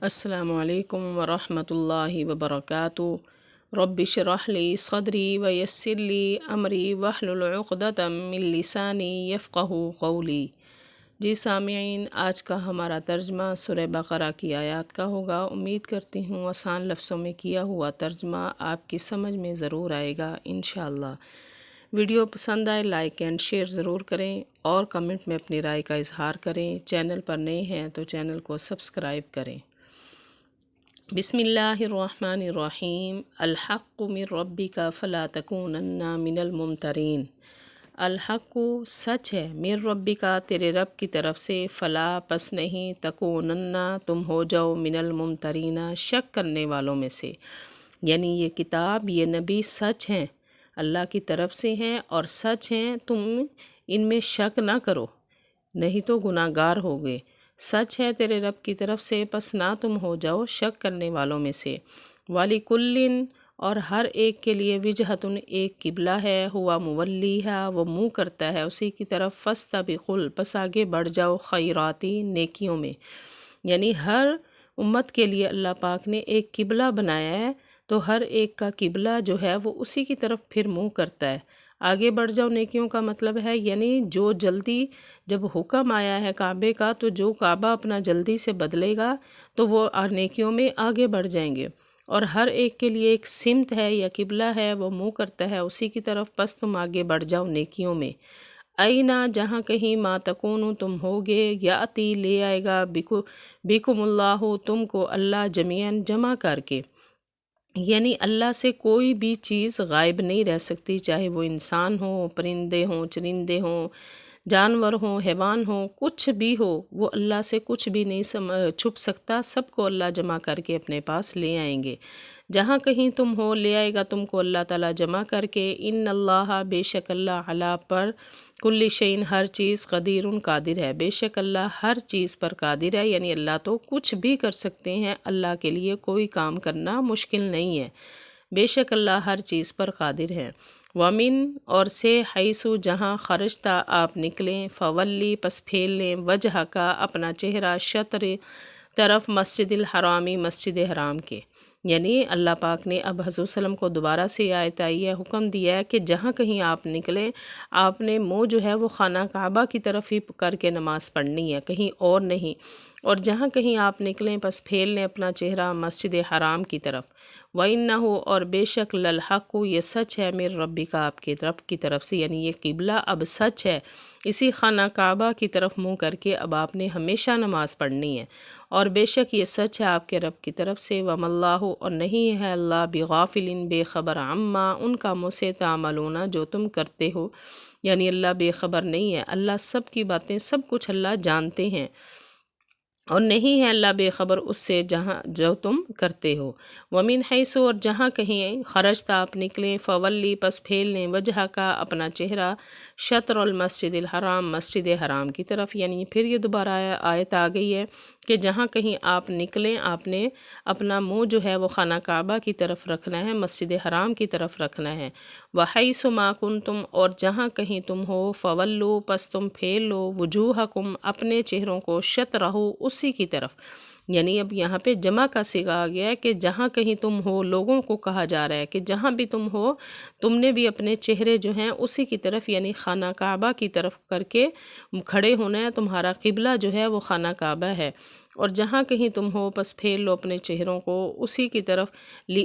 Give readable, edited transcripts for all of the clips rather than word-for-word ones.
السلام علیکم ورحمۃ اللہ وبرکاتہ۔ رب اشرح لی صدری ویسر لی امری واحلل عقدۃ من لسانی یفقہوا قولی۔ جی سامعین، آج کا ہمارا ترجمہ سورہ بقرہ کی آیات کا ہوگا۔ امید کرتی ہوں آسان لفظوں میں کیا ہوا ترجمہ آپ کی سمجھ میں ضرور آئے گا انشاءاللہ۔ ویڈیو پسند آئے لائک اینڈ شیئر ضرور کریں اور کمنٹ میں اپنی رائے کا اظہار کریں۔ چینل پر نئے ہیں تو چینل کو سبسکرائب کریں۔ بسم اللہ الرحمن الرحیم۔ الحق من ربک فلا تکونن من الممترین۔ الحق سچ ہے، من ربک تیرے رب کی طرف سے، فلا پس نہیں، تکونن تم ہو جاؤ، من الممترین شک کرنے والوں میں سے۔ یعنی یہ کتاب، یہ نبی سچ ہیں، اللہ کی طرف سے ہیں اور سچ ہیں، تم ان میں شک نہ کرو، نہیں تو گناہ گار ہوگے۔ سچ ہے تیرے رب کی طرف سے، پس نہ تم ہو جاؤ شک کرنے والوں میں سے۔ وَلِكُلٍّ اور ہر ایک کے لیے، وجہتن ایک قبلہ ہے، ہوا مولیہا وہ منہ کرتا ہے اسی کی طرف، فاستبقوا پس آگے بڑھ جاؤ، خیراتی نیکیوں میں۔ یعنی ہر امت کے لیے اللہ پاک نے ایک قبلہ بنایا ہے، تو ہر ایک کا قبلہ جو ہے وہ اسی کی طرف پھر منہ کرتا ہے۔ آگے بڑھ جاؤ نیکیوں کا مطلب ہے یعنی جو جلدی، جب حکم آیا ہے کعبے کا، تو جو کعبہ اپنا جلدی سے بدلے گا تو وہ نیکیوں میں آگے بڑھ جائیں گے۔ اور ہر ایک کے لیے ایک سمت ہے یا قبلہ ہے، وہ منہ کرتا ہے اسی کی طرف، پس تم آگے بڑھ جاؤ نیکیوں میں۔ اینا جہاں کہیں، ما تکونو تم ہوگے، یاتی لے آئے گا، بکم اللہ تم کو اللہ، جمیعاً جمع کر کے۔ یعنی اللہ سے کوئی بھی چیز غائب نہیں رہ سکتی، چاہے وہ انسان ہوں، پرندے ہوں، چرندے ہوں، جانور ہوں، حیوان ہوں، کچھ بھی ہو، وہ اللہ سے کچھ بھی نہیں چھپ سکتا، سب کو اللہ جمع کر کے اپنے پاس لے آئیں گے۔ جہاں کہیں تم ہو لے آئے گا تم کو اللہ تعالیٰ جمع کر کے۔ ان اللہ بے شک اللہ، علی پر، کل شیء ہر چیز، قدیر قادر ہے، بے شک اللہ ہر چیز پر قادر ہے، یعنی اللہ تو کچھ بھی کر سکتے ہیں، اللہ کے لیے کوئی کام کرنا مشکل نہیں ہے، بے شک اللہ ہر چیز پر قادر ہے۔ ومن اور سے، حیث جہاں، خرجتا آپ نکلیں، فولی پس پھیل لیں، وجہ کا اپنا چہرہ، شطر طرف، مسجد الحرامی مسجد حرام کے۔ یعنی اللہ پاک نے اب حضور صلی اللہ علیہ وسلم کو دوبارہ سے آیت آئی ہے، حکم دیا ہے کہ جہاں کہیں آپ نکلیں، آپ نے منہ جو ہے وہ خانہ کعبہ کی طرف ہی کر کے نماز پڑھنی ہے، کہیں اور نہیں۔ اور جہاں کہیں آپ نکلیں پس پھیل لیں اپنا چہرہ مسجد حرام کی طرف۔ وَإِنَّهُ اور بے شک، لَلْحَقُ یہ سچ ہے، مِن رَبِّکَ آپ کے رب کی طرف سے، یعنی یہ قبلہ اب سچ ہے، اسی خانہ کعبہ کی طرف منہ کر کے اب آپ نے ہمیشہ نماز پڑھنی ہے، اور بے شک یہ سچ ہے آپ کے رب کی طرف سے۔ وَمَا اللَّهُ اور نہیں ہے اللہ، بِغَافِلٍ بے خبر، عَمَّا ان کاموں سے، تعملون جو تم کرتے ہو، یعنی اللہ بے خبر نہیں ہے، اللہ سب کی باتیں، سب کچھ اللہ جانتے ہیں، اور نہیں ہے اللہ بے خبر اس سے جہاں جو تم کرتے ہو۔ ومن حیث اور جہاں کہیں، خرجتا آپ نکلیں، فولی پس پھیل لیں، وجہ کا اپنا چہرہ، شطر المسجد الحرام مسجد حرام کی طرف۔ یعنی پھر یہ دوبارہ آیت آ گئی ہے کہ جہاں کہیں آپ نکلیں، آپ نے اپنا منہ جو ہے وہ خانہ کعبہ کی طرف رکھنا ہے، مسجد حرام کی طرف رکھنا ہے۔ وحیث ما کنتم اور جہاں کہیں تم ہو، فولو پس تم پھیل لو، وجوہکم اپنے چہروں کو، شطرہ اسی کی طرف۔ یعنی اب یہاں پہ جمع کا صیغہ آ گیا ہے کہ جہاں کہیں تم ہو، لوگوں کو کہا جا رہا ہے کہ جہاں بھی تم ہو، تم نے بھی اپنے چہرے جو ہیں اسی کی طرف، یعنی خانہ کعبہ کی طرف کر کے کھڑے ہونا ہے، تمہارا قبلہ جو ہے وہ خانہ کعبہ ہے۔ اور جہاں کہیں تم ہو پس پھیل لو اپنے چہروں کو اسی کی طرف،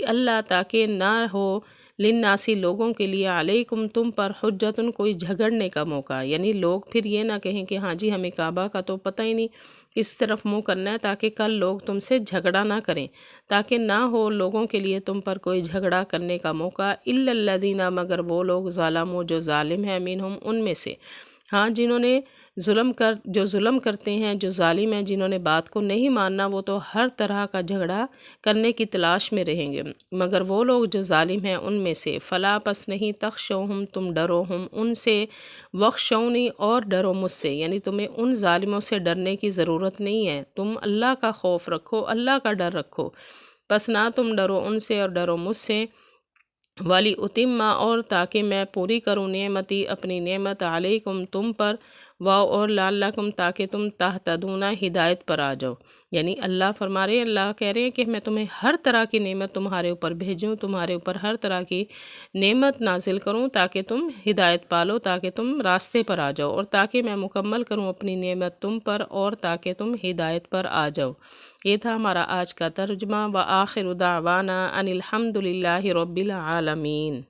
اللہ تاکہ نہ ہو، للناسی لوگوں کے لیے، علیکم تم پر، حجتن کوئی جھگڑنے کا موقع، یعنی لوگ پھر یہ نہ کہیں کہ ہاں جی ہمیں کعبہ کا تو پتہ ہی نہیں، اس طرف منہ کرنا ہے، تاکہ کل لوگ تم سے جھگڑا نہ کریں، تاکہ نہ ہو لوگوں کے لیے تم پر کوئی جھگڑا کرنے کا موقع، الا الذین مگر وہ لوگ، ظالموا جو ظالم ہیں، منہم ان میں سے، ہاں جنہوں نے جو ظلم کرتے ہیں، جو ظالم ہیں، جنہوں نے بات کو نہیں ماننا، وہ تو ہر طرح کا جھگڑا کرنے کی تلاش میں رہیں گے، مگر وہ لوگ جو ظالم ہیں ان میں سے، فلا پس نہیں، تخشوہم تم ڈرو، ہم ان سے، وخشونی اور ڈرو مجھ سے، یعنی تمہیں ان ظالموں سے ڈرنے کی ضرورت نہیں ہے، تم اللہ کا خوف رکھو، اللہ کا ڈر رکھو، پس نہ تم ڈرو ان سے اور ڈرو مجھ سے۔ والی اتم اور تاکہ میں پوری کروں، نعمتی اپنی نعمت، علیکم تم پر، اور لعلکم تاکہ تم تہتدون ہدایت پر آ جاؤ، یعنی اللہ فرما رہے ہیں، اللہ کہہ رہے ہیں کہ میں تمہیں ہر طرح کی نعمت تمہارے اوپر بھیجوں، تمہارے اوپر ہر طرح کی نعمت نازل کروں تاکہ تم ہدایت پالو، تاکہ تم راستے پر آ جاؤ، اور تاکہ میں مکمل کروں اپنی نعمت تم پر، اور تاکہ تم ہدایت پر آ جاؤ۔ یہ تھا ہمارا آج کا ترجمہ۔ وآخر دعوانا ان الحمد للہ رب العالمین۔